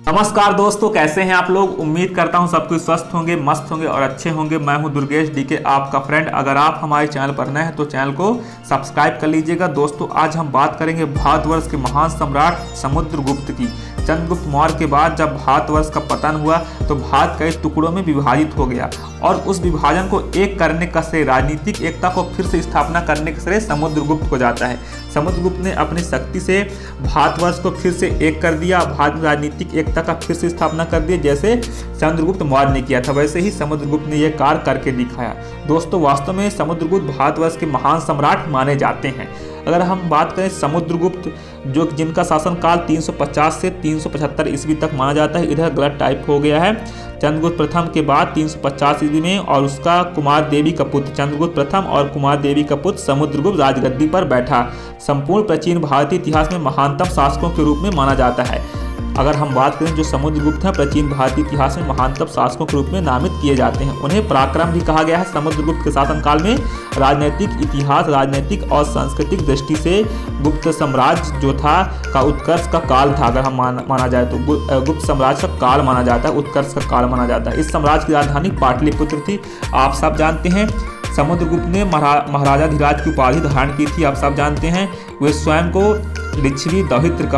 नमस्कार दोस्तों, कैसे हैं आप लोग। उम्मीद करता हूं सब कुछ स्वस्थ होंगे, मस्त होंगे और अच्छे होंगे। मैं हूं दुर्गेश डीके, आपका फ्रेंड। अगर आप हमारे चैनल पर नए हैं तो चैनल को सब्सक्राइब कर लीजिएगा। दोस्तों, आज हम बात करेंगे भारतवर्ष के महान सम्राट समुद्रगुप्त की। चंद्रगुप्त मौर्य के बाद जब भारतवर्ष का पतन हुआ तो भारत कई टुकड़ों में विभाजित हो गया और उस विभाजन को एक करने का श्रेय, राजनीतिक एकता को फिर से स्थापना करने का श्रेय समुद्रगुप्त को जाता है। समुद्रगुप्त ने अपनी शक्ति से भारतवर्ष को फिर से एक कर दिया, भारत में राजनीतिक एकता का फिर से स्थापना कर दी। जैसे चंद्रगुप्त मौर्य ने किया था वैसे ही समुद्रगुप्त ने यह कार्य करके दिखाया। दोस्तों, वास्तव में समुद्रगुप्त भारतवर्ष के महान सम्राट माने जाते हैं। अगर हम बात करें समुद्रगुप्त, जो जिनका शासनकाल 350 से 375 ईस्वी तक माना जाता है, इधर गलत टाइप हो गया है। चंद्रगुप्त प्रथम के बाद 350 ईस्वी में और उसका कुमार देवी का पुत्र चंद्रगुप्त प्रथम और कुमार देवी का पुत्र समुद्रगुप्त राजगद्दी पर बैठा। संपूर्ण प्राचीन भारतीय इतिहास में महानतम शासकों के रूप में माना जाता है। अगर हम बात करें जो समुद्रगुप्त हैं, प्राचीन भारतीय इतिहास में महानतम शासकों के रूप में नामित किए जाते हैं। उन्हें पराक्रम भी कहा गया है। समुद्रगुप्त के शासनकाल में राजनैतिक इतिहास, राजनैतिक और सांस्कृतिक दृष्टि से गुप्त साम्राज्य जो था का उत्कर्ष का काल था। अगर हम माना जाए तो गुप्त साम्राज्य का काल माना जाता है, उत्कर्ष का काल माना जाता है। इस साम्राज्य की राजधानी पाटलिपुत्र थी। आप सब जानते हैं समुद्रगुप्त ने महाराजाधिराज की उपाधि धारण की थी। आप सब जानते हैं वे स्वयं को लिच्छवी दौहित्र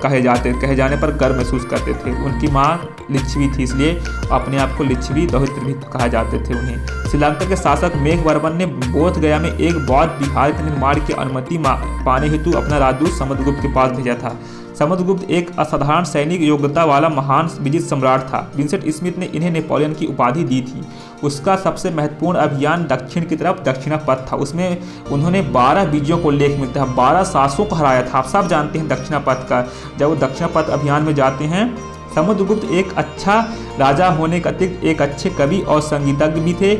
कहे जाने पर गर्व महसूस करते थे। उनकी माँ लिच्छवी थी, इसलिए अपने आप को लिच्छवी दौहित्र भी कहा जाते थे उन्हें। श्रीलंका के शासक मेघवर्मन ने बोध गया में एक बौद्ध विहार के निर्माण की अनुमति पाने हेतु अपना राजदूत समुद्रगुप्त के पास भेजा था। समुद्रगुप्त एक असाधारण सैनिक योग्यता वाला महान विजित सम्राट था। विंसेंट स्मिथ ने इन्हें नेपोलियन की उपाधि दी थी। उसका सबसे महत्वपूर्ण अभियान दक्षिण की तरफ दक्षिणापथ था। उसमें उन्होंने 12 विजयों को उल्लेख मिलता है, 12 शासकों को हराया था। आप सब जानते हैं दक्षिणापथ का। जब वो दक्षिणापथ अभियान में जाते हैं, समुद्रगुप्त एक अच्छा राजा होने के अतिरिक्त एक अच्छे कवि और संगीतज्ञ भी थे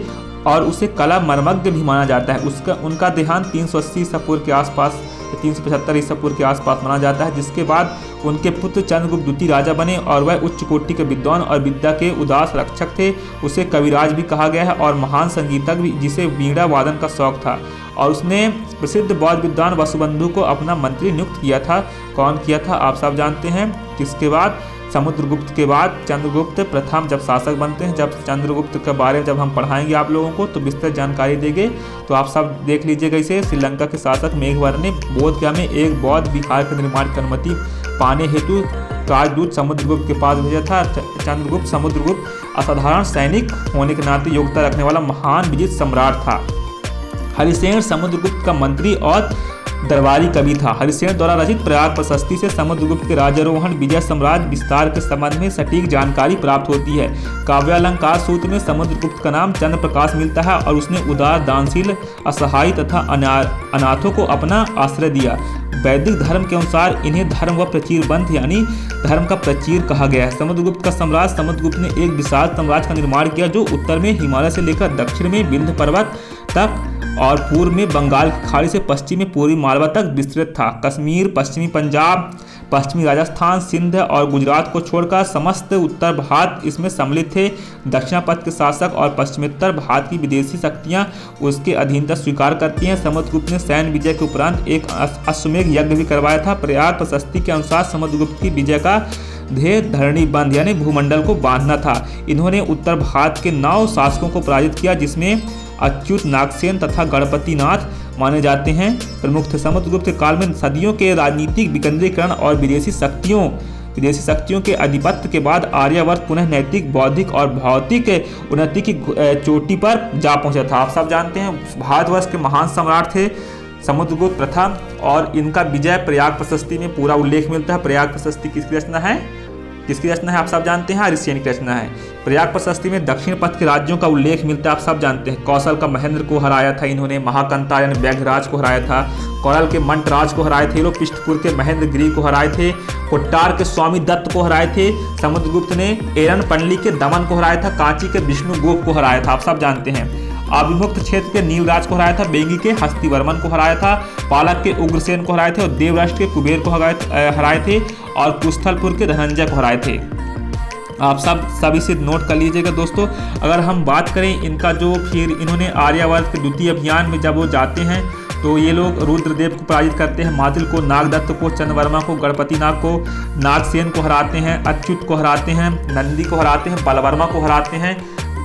और उसे कला मर्मज्ञ भी माना जाता है। उनका देहांत 380 ईसा पूर्व के आसपास, 375 ईसा पूर्व के आसपास माना जाता है, जिसके बाद उनके पुत्र चंद्रगुप्त द्वितीय राजा बने और वह उच्च कोटि के विद्वान और विद्या के उदास रक्षक थे। उसे कविराज भी कहा गया है और महान संगीतज्ञ भी, जिसे वीणा वादन का शौक था। और उसने प्रसिद्ध बौद्ध विद्वान वसुबंधु को अपना मंत्री नियुक्त किया था। कौन किया था आप सब जानते हैं। जिसके बाद समुद्रगुप्त के बाद चंद्रगुप्त प्रथम जब शासक बनते हैं, जब चंद्रगुप्त के बारे में जब हम पढ़ाएंगे आप लोगों को तो विस्तृत जानकारी देंगे, तो आप सब देख लीजिएगा इसे। श्रीलंका के शासक मेघवर्मन ने बोधगया में एक बौद्ध विहार के निर्माण की अनुमति पाने हेतु राजदूत समुद्रगुप्त के पास भेजा था। समुद्रगुप्त असाधारण सैनिक होने के नाते योग्यता रखने वाला महान विजित सम्राट था। हरिसेन समुद्रगुप्त का मंत्री और दरबारी कवि था। हरिसेन द्वारा रचित प्रयाग प्रशस्ति से समुद्रगुप्त के राजारोहण, विजय, साम्राज्य विस्तार के संबंध में सटीक जानकारी प्राप्त होती है। काव्यालंकार सूत्र में समुद्रगुप्त का नाम चंद्र प्रकाश मिलता है और उसने उदार, दानशील, असहाय तथा अनाथों को अपना आश्रय दिया। वैदिक धर्म के अनुसार इन्हें धर्म व प्रचीर बंध यानी धर्म का प्रचीर कहा गया है। समुद्रगुप्त का साम्राज्य, समुद्रगुप्त ने एक विशाल साम्राज्य का निर्माण किया जो उत्तर में हिमालय से लेकर दक्षिण में विंध्य पर्वत तक और पूर्व में बंगाल की खाड़ी से पश्चिम में पूर्वी मालवा तक विस्तृत था। कश्मीर, पश्चिमी पंजाब, पश्चिमी राजस्थान, सिंध और गुजरात को छोड़कर समस्त उत्तर भारत इसमें सम्मिलित थे। दक्षिणापथ के शासक और पश्चिमोत्तर भारत की विदेशी शक्तियां उसके अधीनता स्वीकार करती हैं। समुद्रगुप्त ने सैन्य विजय के उपरांत एक अश्वमेध यज्ञ भी करवाया था। प्रयाग प्रशस्ति के अनुसार समुद्रगुप्त की विजय का ध्येय धरणी बंध यानी भूमंडल को बांधना था। इन्होंने उत्तर भारत के 9 शासकों को पराजित किया, जिसमें अच्युत, नागसेन तथा गणपतिनाथ माने जाते हैं प्रमुख थे। समुद्रगुप्त काल में सदियों के राजनीतिक विकेंद्रीकरण और विदेशी शक्तियों के आधिपत्य के बाद आर्यावर्त पुनः नैतिक, बौद्धिक और भौतिक उन्नति की चोटी पर जा पहुंचा था। आप सब जानते हैं भारतवर्ष के महान सम्राट थे समुद्रगुप्त प्रथम और इनका विजय प्रयाग प्रशस्ति में पूरा उल्लेख मिलता है। प्रयाग प्रशस्ति किसकी रचना है आप सब जानते हैं, हरिसेन की रचना है। प्रयाग प्रशस्ति में दक्षिण पथ के राज्यों का उल्लेख मिलता है। आप सब जानते हैं कौशल का महेंद्र को हराया था इन्होंने, महाकंता यानी व्याघ्रराज को हराया था, कौरल के मंटराज को हराए थे, पृष्ठपुर के महेंद्र गिरी को हराए थे, कोट्टार के स्वामी दत्त को हराए थे। समुद्रगुप्त ने एरन पंडली के दमन को हराया था, कांची के विष्णु गोप को हराया था। आप सब जानते हैं अविमुक्त क्षेत्र के नीलराज को हराया था, बेंगी के हस्तिवर्मन को हराया था, पालक के उग्रसेन को हराए थे और देवराष्ट्र के कुबेर को हराए थे और कुस्थलपुर के धनंजय को हराए थे। आप सब इसे नोट कर लीजिएगा दोस्तों। अगर हम बात करें इनका जो फिर इन्होंने आर्यावर्त के द्वितीय अभियान में जब वो जाते हैं तो ये लोग रुद्रदेव को पराजित करते हैं, मादिल को, नागदत्त को, चंद्रवर्मा को, गणपति नाग को, नागसेन को हराते हैं, अच्युत को हराते हैं, नंदी को हराते हैं, बलवर्मा को हराते हैं।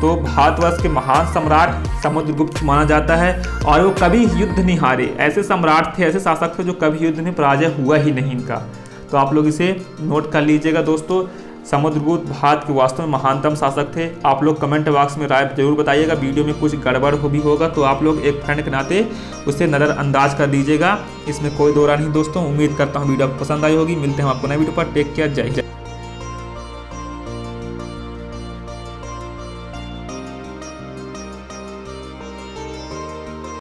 तो भारतवर्ष के महान सम्राट समुद्रगुप्त माना जाता है और वो कभी युद्ध नहीं हारे। ऐसे सम्राट थे, ऐसे शासक थे जो कभी युद्ध में पराजय हुआ ही नहीं इनका। तो आप लोग इसे नोट कर लीजिएगा दोस्तों। समुद्रगुप्त भारत के वास्तव में महानतम शासक थे। आप लोग कमेंट बॉक्स में राय जरूर बताइएगा। वीडियो में कुछ गड़बड़ भी होगा तो आप लोग एक फ्रेंड के नाते उसे नज़रअंदाज कर दीजिएगा, इसमें कोई दो राय नहीं दोस्तों। उम्मीद करता हूँ वीडियो आपको पसंद आई होगी। मिलते हैं आपको नए वीडियो पर। टेक केयर, जय जय।